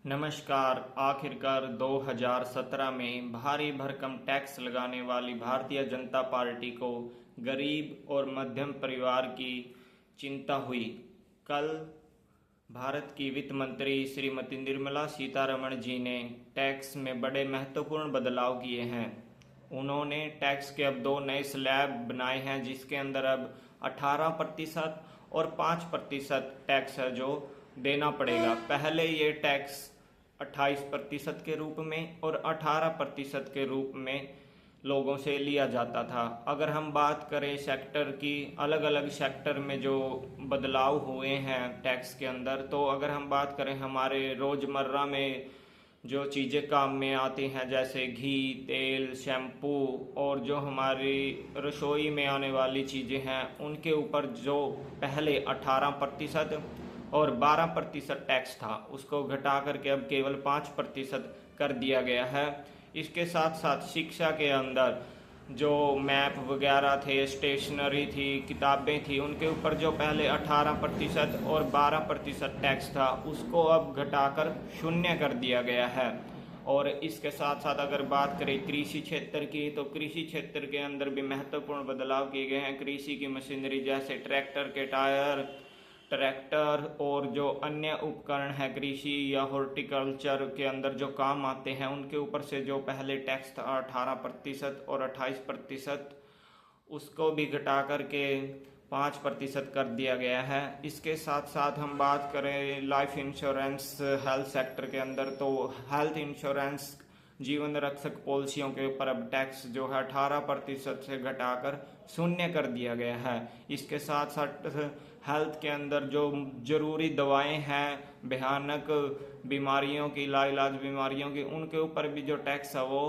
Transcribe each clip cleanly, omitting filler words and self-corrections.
नमस्कार। आखिरकार 2017 में भारी भरकम टैक्स लगाने वाली भारतीय जनता पार्टी को गरीब और मध्यम परिवार की चिंता हुई। कल भारत की वित्त मंत्री श्रीमती निर्मला सीतारमण जी ने टैक्स में बड़े महत्वपूर्ण बदलाव किए हैं। उन्होंने टैक्स के अब दो नए स्लैब बनाए हैं, जिसके अंदर अब 18% और 5% टैक्स है जो देना पड़ेगा। पहले ये टैक्स 28% के रूप में और 18% के रूप में लोगों से लिया जाता था। अगर हम बात करें सेक्टर की, अलग अलग सेक्टर में जो बदलाव हुए हैं टैक्स के अंदर, तो अगर हम बात करें हमारे रोज़मर्रा में जो चीज़ें काम में आती हैं, जैसे घी, तेल, शैम्पू और जो हमारी रसोई में आने वाली चीज़ें हैं, उनके ऊपर जो पहले 18% और 12% टैक्स था, उसको घटा करके अब केवल 5% कर दिया गया है। इसके साथ साथ शिक्षा के अंदर जो मैप वगैरह थे, स्टेशनरी थी, किताबें थी, उनके ऊपर जो पहले 18% और 12% टैक्स था, उसको अब घटाकर 0 कर दिया गया है। और इसके साथ साथ अगर बात करें कृषि क्षेत्र की, तो कृषि क्षेत्र के अंदर भी महत्वपूर्ण बदलाव किए गए हैं। कृषि की मशीनरी जैसे ट्रैक्टर के टायर, ट्रैक्टर और जो अन्य उपकरण है कृषि या हॉर्टिकल्चर के अंदर जो काम आते हैं, उनके ऊपर से जो पहले टैक्स था 18% और 28%, उसको भी घटा करके 5% कर दिया गया है। इसके साथ साथ हम बात करें लाइफ इंश्योरेंस हेल्थ सेक्टर के अंदर, तो हेल्थ इंश्योरेंस जीवन रक्षक पॉलिसियों के ऊपर अब टैक्स जो है 18% से घटाकर 0 कर दिया गया है। इसके साथ साथ हेल्थ के अंदर जो जरूरी दवाएं हैं, भयानक बीमारियों की, लाइलाज बीमारियों की, उनके ऊपर भी जो टैक्स है वो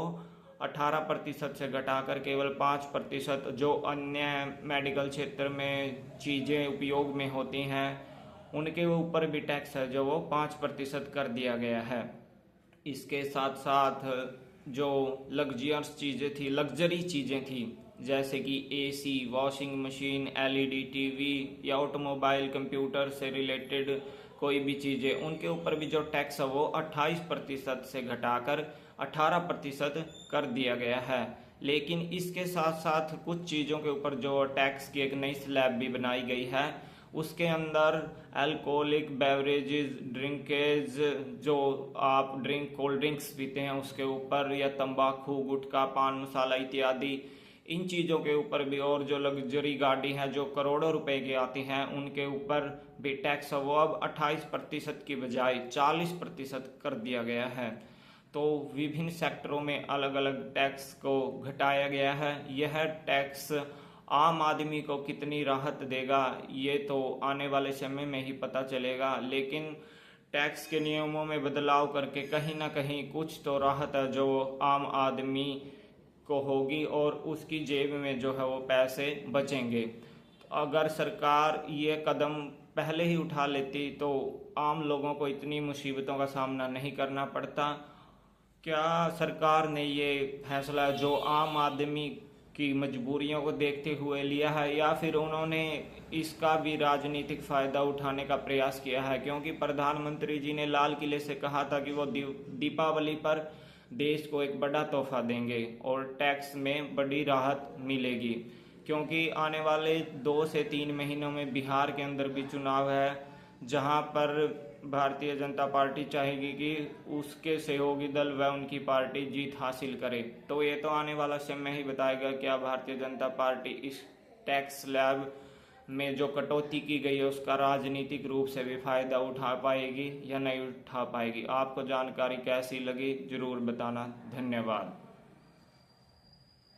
18% से घटाकर केवल 5%, जो अन्य मेडिकल क्षेत्र में चीज़ें उपयोग में होती हैं, उनके ऊपर भी टैक्स है जो वो 5% कर दिया गया है। इसके साथ साथ जो लग्जरी चीज़ें थी, जैसे कि AC, washing machine, LED TV या ऑटोमोबाइल, कंप्यूटर से रिलेटेड कोई भी चीज़ें, उनके ऊपर भी जो टैक्स है वो 28% से घटाकर 18% कर दिया गया है। लेकिन इसके साथ साथ कुछ चीज़ों के ऊपर जो टैक्स की एक नई स्लैब भी बनाई गई है, उसके अंदर अल्कोहलिक बेवरेजेस, ड्रिंकेज, जो आप कोल्ड ड्रिंक्स पीते हैं उसके ऊपर, या तंबाकू, गुटखा, पान मसाला इत्यादि, इन चीज़ों के ऊपर भी, और जो लग्जरी गाड़ी है जो करोड़ों रुपए की आती हैं, उनके ऊपर भी टैक्स वो अब 28% की बजाय 40% कर दिया गया है। तो विभिन्न सेक्टरों में अलग अलग टैक्स को घटाया गया है। यह टैक्स आम आदमी को कितनी राहत देगा, ये तो आने वाले समय में ही पता चलेगा। लेकिन टैक्स के नियमों में बदलाव करके कहीं ना कहीं कुछ तो राहत है जो आम आदमी को होगी, और उसकी जेब में जो है वो पैसे बचेंगे। अगर सरकार ये कदम पहले ही उठा लेती तो आम लोगों को इतनी मुसीबतों का सामना नहीं करना पड़ता। क्या सरकार ने ये फैसला जो आम आदमी की मजबूरियों को देखते हुए लिया है, या फिर उन्होंने इसका भी राजनीतिक फ़ायदा उठाने का प्रयास किया है? क्योंकि प्रधानमंत्री जी ने लाल किले से कहा था कि वो दीपावली पर देश को एक बड़ा तोहफा देंगे और टैक्स में बड़ी राहत मिलेगी। क्योंकि आने वाले 2 से 3 महीनों में बिहार के अंदर भी चुनाव है, जहां पर भारतीय जनता पार्टी चाहेगी कि उसके सहयोगी दल व उनकी पार्टी जीत हासिल करे। तो ये तो आने वाला समय ही बताएगा क्या भारतीय जनता पार्टी इस टैक्स स्लैब में जो कटौती की गई है उसका राजनीतिक रूप से भी फायदा उठा पाएगी या नहीं उठा पाएगी। आपको जानकारी कैसी लगी जरूर बताना। धन्यवाद।